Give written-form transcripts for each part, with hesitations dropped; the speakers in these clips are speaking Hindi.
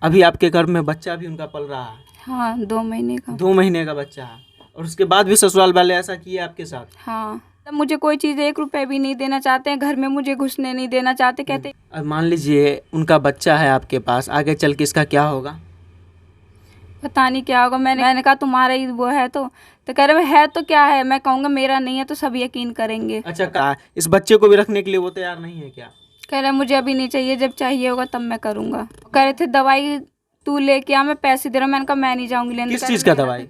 अभी आपके घर में बच्चा भी उनका पल रहा है? हाँ, 2 महीने का। 2 महीने का बच्चा है, और उसके बाद भी ससुराल वाले ऐसा किए आपके साथ? हाँ, तब मुझे कोई चीज़ 1 रुपए भी नहीं देना चाहते हैं, घर में मुझे घुसने नहीं देना चाहते, कहते अब मान लीजिए उनका बच्चा है आपके पास, आगे चल के इसका क्या होगा? पता नहीं क्या होगा। मैंने कहा तुम्हारा ही वो है तो कह रहे है तो क्या है, मैं कहूँगा मेरा नहीं है तो सब यकीन करेंगे। अच्छा, कहा इस बच्चे को भी रखने के लिए वो तैयार नहीं है क्या? कह रहे मुझे अभी नहीं चाहिए, जब चाहिए होगा तब मैं करूँगा। कह रहे थे दवाई तू लेके आ, मैं पैसे दे रहा हूँ। मैंने कहा मैं नहीं जाऊँगी लेने। किस चीज़ का दवाई?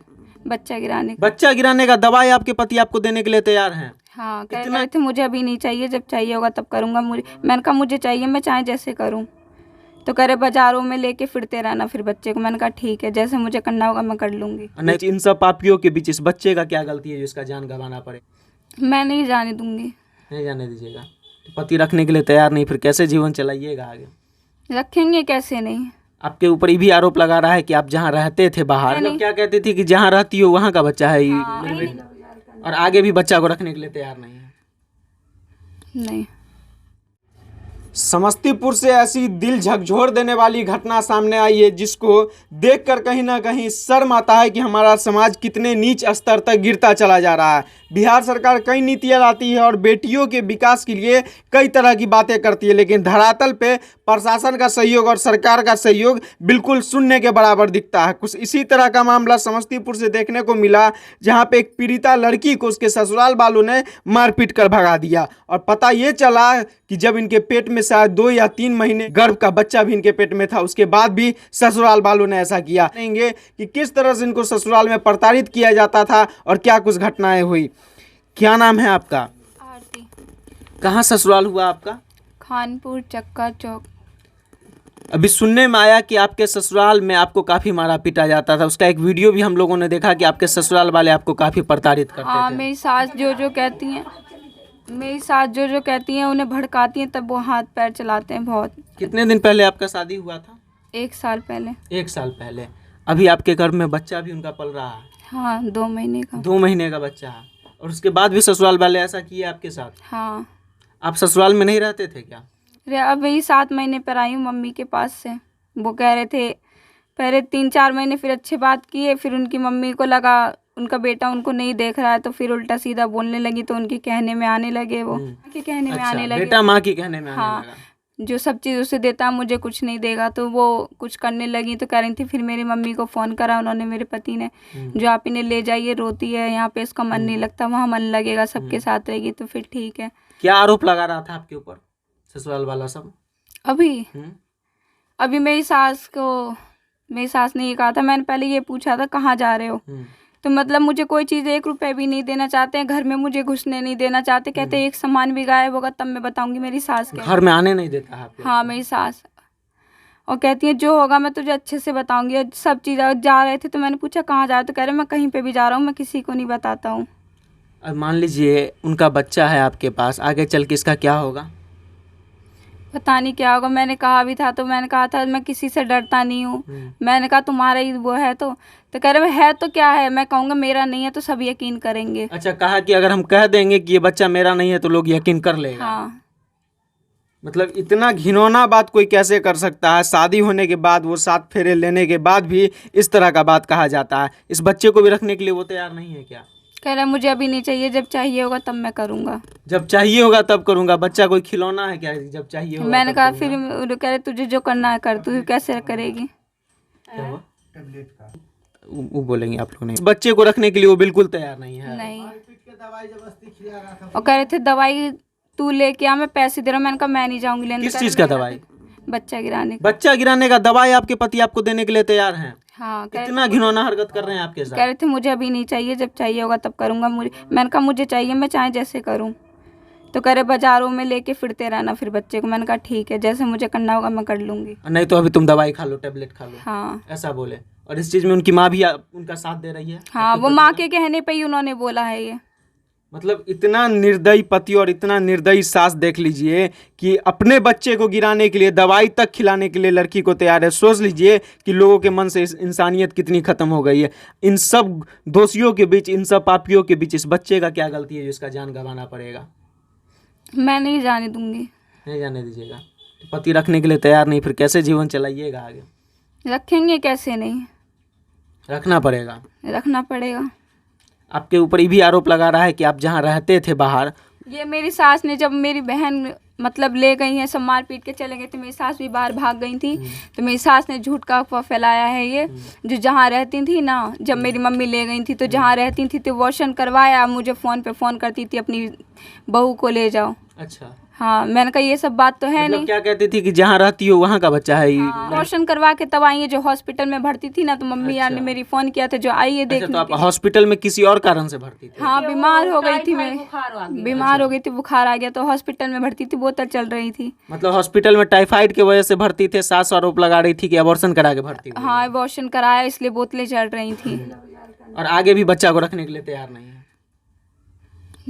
बच्चा गिराने का। बच्चा गिराने का दवाई आपके पति आपको देने के लिए तैयार हैं? हाँ, कह रहे थे मुझे अभी नहीं चाहिए, जब चाहिए होगा तब करूँगा। मैंने कहा मुझे चाहिए, मैं चाहे जैसे करूँ। तो कह रहे बाजारों में लेके फिरते रहना फिर बच्चे को। मैंने कहा ठीक है, जैसे मुझे करना होगा मैं कर लूँगी। नहीं, इन सब पापियों के बीच इस बच्चे का क्या गलती है जो इसका जान गंवाना पड़े? मैं नहीं जाने दूँगी। नहीं जाने दीजिएगा? तो पति रखने के लिए तैयार नहीं, फिर कैसे जीवन चलाइएगा आगे? रखेंगे कैसे नहीं। आपके ऊपर ये भी आरोप लगा रहा है कि आप जहाँ रहते थे बाहर, मतलब क्या कहती थी कि जहाँ रहती हो वहाँ का बच्चा है ये मेरी बेटी, और आगे भी बच्चा को रखने के लिए तैयार नहीं है? नहीं। समस्तीपुर से ऐसी दिल झकझोर देने वाली घटना सामने आई है जिसको देखकर कहीं ना कहीं शर्म आता है कि हमारा समाज कितने नीच स्तर तक गिरता चला जा रहा है। बिहार सरकार कई नीतियां लाती है और बेटियों के विकास के लिए कई तरह की बातें करती है, लेकिन धरातल पे प्रशासन का सहयोग और सरकार का सहयोग बिल्कुल शून्य के बराबर दिखता है। कुछ इसी तरह का मामला समस्तीपुर से देखने को मिला, जहां पे एक पीड़िता लड़की को उसके ससुराल वालों ने मारपीट कर भगा दिया, और पता ये चला कि जब इनके पेट में शायद 2 या 3 महीने गर्भ का बच्चा भी इनके पेट में था, उसके बाद भी ससुराल वालों ने ऐसा किया। कहेंगे कि किस तरह से इनको ससुराल में प्रताड़ित किया जाता था और क्या कुछ घटनाएं हुई। क्या नाम है आपका? आरती। कहाँ ससुराल हुआ आपका? खानपुर चक्का चौक। अभी सुनने में आया कि आपके ससुराल में आपको काफी मारा पीटा जाता था, उसका एक वीडियो भी हम लोगों ने देखा कि आपके ससुराल वाले आपको काफी प्रताड़ित करते हाँ, थे। मेरी सास जो कहती हैं उन्हें भड़काती हैं, तब वो हाथ पैर चलाते हैं बहुत। कितने दिन पहले आपका शादी हुआ था? 1 साल पहले। 1 साल पहले। अभी आपके घर में बच्चा भी उनका पल रहा है? हाँ, 2 महीने का। 2 महीने का बच्चा है, और उसके बाद भी ससुराल वाले ऐसा किए आपके साथ? हाँ। आप ससुराल में नहीं रहते थे क्या? अब यही 7 महीने पर आई हूँ मम्मी के पास से। वो कह रहे थे पहले 3-4 महीने फिर अच्छी बात किए, फिर उनकी मम्मी को लगा उनका बेटा उनको नहीं देख रहा है, तो फिर उल्टा सीधा बोलने लगी, तो उनके कहने में आने लगे, वो के कहने में आने लगे। बेटा माँ की कहने में आने हाँ, लगा। जो सब चीज़ उसे देता मुझे कुछ नहीं देगा, तो वो कुछ करने लगी। तो कह रही थी, फिर मेरी मम्मी को फ़ोन करा उन्होंने, मेरे पति ने, जो आप इन्हें ले जाइए, रोती है यहाँ पे, इसका मन नहीं लगता, वहाँ मन लगेगा, सबके साथ रहेगी तो फिर ठीक है। क्या आरोप लगा रहा था आपके ऊपर ससुराल वाला सब? अभी मेरी सास ने ये कहा था, मैंने पहले ये पूछा था कहाँ जा रहे हो, तो मतलब मुझे कोई चीज़ 1 रुपए भी नहीं देना चाहते हैं, घर में मुझे घुसने नहीं देना चाहते, कहते एक सामान भी गायब होगा तब मैं बताऊंगी। मेरी सास के घर में आने नहीं देता है आपको? हाँ, मेरी सास, और कहती है जो होगा मैं तुझे अच्छे से बताऊंगी। और सब चीज़ जा रहे थे तो मैंने पूछा कहाँ जा रहे, तो कह रहे मैं कहीं पे भी जा रहा हूँ, मैं किसी को नहीं बताता हूँ। अब मान लीजिए उनका बच्चा है आपके पास, आगे चल के इसका क्या होगा? पता नहीं क्या होगा। मैंने कहा भी था, तो मैंने कहा था मैं किसी से डरता नहीं हूँ। मैंने कहा तुम्हारा ही वो है तो कह रहे है तो क्या है, मैं कहूँगा मेरा नहीं है तो सब यकीन करेंगे। अच्छा, कहा कि अगर हम कह देंगे कि ये बच्चा मेरा नहीं है तो लोग यकीन कर लेगा? हाँ। मतलब इतना घिनौना बात कोई कैसे कर सकता है? शादी होने के बाद, वो 7 फेरे लेने के बाद भी इस तरह का बात कहा जाता है। इस बच्चे को भी रखने के लिए वो तैयार नहीं है क्या? कह रहा मुझे अभी नहीं चाहिए, जब चाहिए होगा तब मैं करूँगा। जब चाहिए होगा तब करूँगा? बच्चा कोई खिलौना है क्या जब चाहिए होगा? मैंने कहा फिर कह रहे तुझे जो करना है कर, तू कैसे करेगी? वो बोलेंगे आप लोग नहीं। बच्चे को रखने के लिए वो बिल्कुल तैयार नहीं है? नहीं। और कह रहे थे दवाई तू लेके आ, मैं पैसे दे रहा हूँ। मैंने कहा मैं नहीं जाऊँगी लेने। किस चीज़ का दवाई? बच्चा गिराने। बच्चा गिराने का दवाई आपके पति आपको देने के लिए तैयार हैं? हाँ। कितना घिनौना हरकत कर रहे हैं आपके साथ। कह रहे थे मुझे अभी नहीं चाहिए, जब चाहिए होगा तब करूँगा। मैंने कहा मुझे चाहिए, मैं चाहे जैसे करूँ। तो कह रहे बाजारों में लेके फिरते रहना फिर बच्चे को। मैंने कहा ठीक है, जैसे मुझे करना होगा मैं कर लूँगी। नहीं तो अभी तुम दवाई खा लो, टेबलेट खा लो। हाँ, ऐसा बोले। और इस चीज़ में उनकी माँ भी उनका साथ दे रही है? हाँ, वो माँ के कहने पे ही उन्होंने बोला है ये। मतलब इतना निर्दयी पति और इतना निर्दयी सास देख लीजिए कि अपने बच्चे को गिराने के लिए, दवाई तक खिलाने के लिए लड़की को तैयार है। सोच लीजिए कि लोगों के मन से इंसानियत कितनी खत्म हो गई है। इन सब दोषियों के बीच, इन सब पापियों के बीच इस बच्चे का क्या गलती है जो इसका जान गंवाना पड़ेगा? मैं नहीं जाने दूंगी। नहीं जाने दीजिएगा? तो पति रखने के लिए तैयार नहीं, फिर कैसे जीवन चलाइएगा आगे? रखेंगे कैसे नहीं, रखना पड़ेगा। रखना पड़ेगा। आपके ऊपर ये भी आरोप लगा रहा है कि आप जहाँ रहते थे बाहर, ये मेरी सास ने, जब मेरी बहन मतलब ले गई है, सब मार पीट के चले गए थे, मेरी सास भी बाहर भाग गई थी, तो मेरी सास ने झूठ का अफवाह फैलाया है ये। जो जहाँ रहती थी ना, जब मेरी मम्मी ले गई थी तो जहाँ रहती थी तो वॉशन करवाया, मुझे फ़ोन पे फ़ोन करती थी अपनी बहू को ले जाओ। अच्छा, हाँ, मैंने कहा ये सब बात तो है मतलब नहीं। क्या कहती थी कि जहाँ रहती हो वहाँ का बच्चा है ये? वॉशन करवा के तब आई है, जो हॉस्पिटल में भर्ती थी ना, तो मम्मी यार ने मेरी फ़ोन किया था, जो आई है अच्छा, देखने तो आप के लिए। हॉस्पिटल में किसी और कारण से भर्ती थे? हाँ, बीमार हो गई थी मैं, बीमार हो गई थी, बुखार आ गया तो हॉस्पिटल में भर्ती थी, बोतल चल रही थी। मतलब हॉस्पिटल में टाइफाइड की वजह से भर्ती थे, सास आरोप लगा रही थी कि अबॉर्शन करा के भर्ती हुई। हाँ, वॉशन कराया इसलिए बोतलें चल रही थी। और आगे भी बच्चा को रखने के लिए तैयार नहीं है।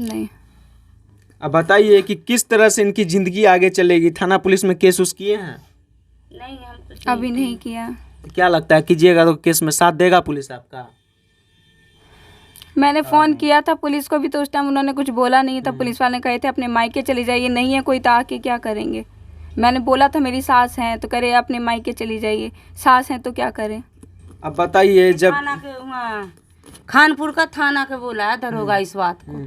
नहीं, अब बताइए कि किस तरह से इनकी जिंदगी आगे चलेगी। थाना पुलिस में केस उस किए हैं? नहीं, हम कुछ अभी नहीं किया। क्या लगता है, कीजिएगा तो केस में साथ देगा पुलिस आपका? मैंने फ़ोन किया था पुलिस को भी, तो उस टाइम उन्होंने कुछ बोला नहीं था। पुलिस वाले कहे थे अपने मायके चली जाइए, नहीं है कोई तो आके क्या करेंगे। मैंने बोला था मेरी सास हैं, तो करे अपने मायके चली जाइए, सास हैं तो क्या करें। अब बताइए, जब थाना के वहाँ खानपुर का थाना के बोला है दरोगा इस बात को।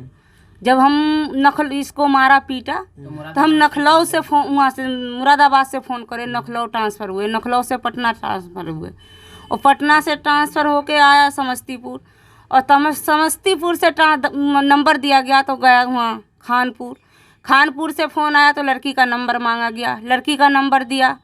जब हम इसको मारा पीटा तो हम नखलऊ से फोन, वहाँ से मुरादाबाद से फ़ोन करे, नखलऊ ट्रांसफ़र हुए, नखलऊ से पटना ट्रांसफ़र हुए, और पटना से ट्रांसफ़र होके आया समस्तीपुर, और समस्तीपुर से नंबर दिया गया तो गया वहाँ खानपुर। खानपुर से फ़ोन आया तो लड़की का नंबर मांगा गया, लड़की का नंबर दिया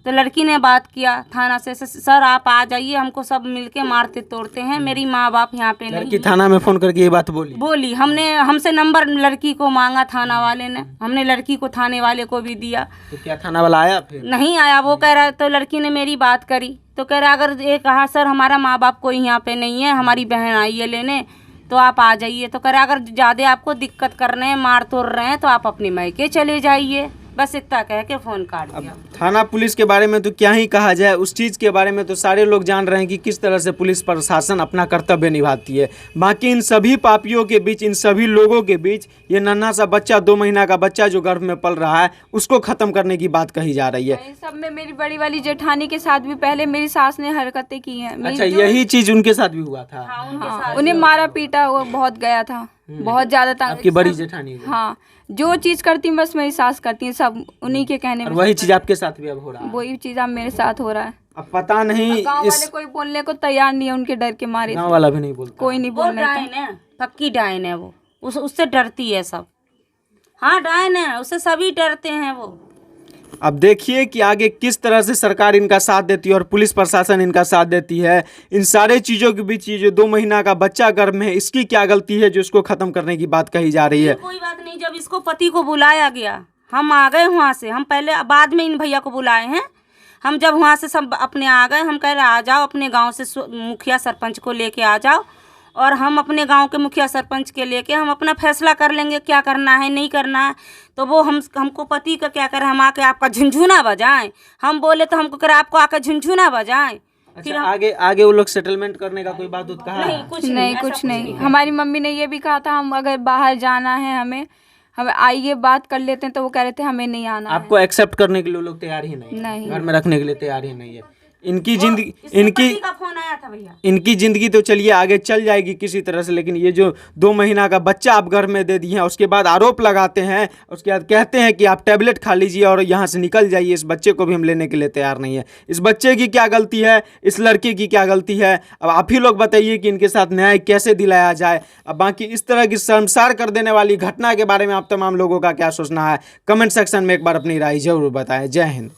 तो लड़की ने बात किया थाना से, सर आप आ जाइए, हमको सब मिलके मारते तोड़ते हैं, मेरी माँ बाप यहाँ पे नहीं। लड़की थाना में फोन करके ये बात बोली? हमसे नंबर लड़की को मांगा थाना वाले ने, हमने लड़की को थाने वाले को भी दिया। तो क्या थाना वाला आया फिर? नहीं आया, वो कह रहा, तो लड़की ने मेरी बात करी तो कह रहा, अगर ये कहा सर हमारा माँ बाप कोई यहाँ पे नहीं है, हमारी बहन आई है लेने, तो आप आ जाइए। तो कह रहा, अगर ज़्यादा आपको दिक्कत कर रहे हैं, मार तोड़ रहे हैं, तो आप अपने मायके चले जाइए। बस इतना कह के फ़ोन काट दिया। थाना पुलिस के बारे में तो क्या ही कहा जाए, उस चीज़ के बारे में तो सारे लोग जान रहे हैं कि किस तरह से पुलिस प्रशासन अपना कर्तव्य निभाती है। बाकी इन सभी पापियों के बीच, इन सभी लोगों के बीच ये नन्हा सा बच्चा, 2 महीना का बच्चा जो गर्भ में पल रहा है, उसको ख़त्म करने की बात कही जा रही है। इन सब में मेरी बड़ी वाली जेठानी के साथ भी पहले मेरी सास ने हरकतें की हैं। अच्छा, यही चीज़ उनके साथ भी हुआ था? हाँ, उन्हें मारा पीटा वो बहुत गया था, बहुत ज़्यादा था। आपकी बड़ी जेठानी को? हाँ, जो चीज़ करती हैं बस मेरी सास करती है, सब उन्हीं के कहने और में। वही चीज़ आपके साथ भी अब हो रहा है? वही चीज़ अब मेरे साथ हो रहा है। अब पता नहीं, गाँव वाले कोई बोलने को तैयार नहीं है, उनके डर के मारे गाँव वाला भी नहीं बोलता? कोई नहीं वो बोलने डायन है, पक्की डायन है वो, उससे डरती है सब। हाँ, डायन है, उससे सभी डरते हैं वो। अब देखिए कि आगे किस तरह से सरकार इनका साथ देती है और पुलिस प्रशासन इनका साथ देती है। इन सारे चीज़ों के बीच ये जो 2 महीना का बच्चा गर्भ में है, इसकी क्या गलती है जो इसको ख़त्म करने की बात कही जा रही है? कोई बात नहीं, जब इसको पति को बुलाया गया, हम आ गए वहाँ से, हम पहले बाद में इन भैया को बुलाए हैं। हम जब वहाँ से सब अपने आ गए, हम कह रहे आ जाओ, अपने गाँव से मुखिया सरपंच को लेके आ जाओ, और हम अपने गांव के मुखिया सरपंच के लेके हम अपना फैसला कर लेंगे, क्या करना है नहीं करना है। तो वो हमको पति का क्या करें, हम आके आपका झुनझुना बजाएं, हम बोले तो हमको करे आपको आके झुनझुना बजाएं। अच्छा, आगे वो लोग सेटलमेंट करने का कोई बात कहा? नहीं, कुछ नहीं, कुछ नहीं। हमारी मम्मी ने ये भी कहा था, हम अगर बाहर जाना है हमें आइए बात कर लेते हैं, तो वो कह रहे थे हमें नहीं आना। आपको एक्सेप्ट करने के लिए लोग तैयार ही नहीं, घर में रखने के लिए तैयार ही नहीं है। इनकी जिंदगी, इनकी का फोन आया था भैया, इनकी ज़िंदगी तो चलिए आगे चल जाएगी किसी तरह से, लेकिन ये जो 2 महीना का बच्चा आप घर में दे दिए हैं, उसके बाद आरोप लगाते हैं, उसके बाद कहते हैं कि आप टैबलेट खा लीजिए और यहाँ से निकल जाइए, इस बच्चे को भी हम लेने के लिए तैयार नहीं है। इस बच्चे की क्या गलती है, इस लड़के की क्या गलती है? अब आप ही लोग बताइए कि इनके साथ न्याय कैसे दिलाया जाए। अब बाकी इस तरह की शर्मसार कर देने वाली घटना के बारे में आप तमाम लोगों का क्या सोचना है, कमेंट सेक्शन में एक बार अपनी राय जरूर बताएं। जय हिंद।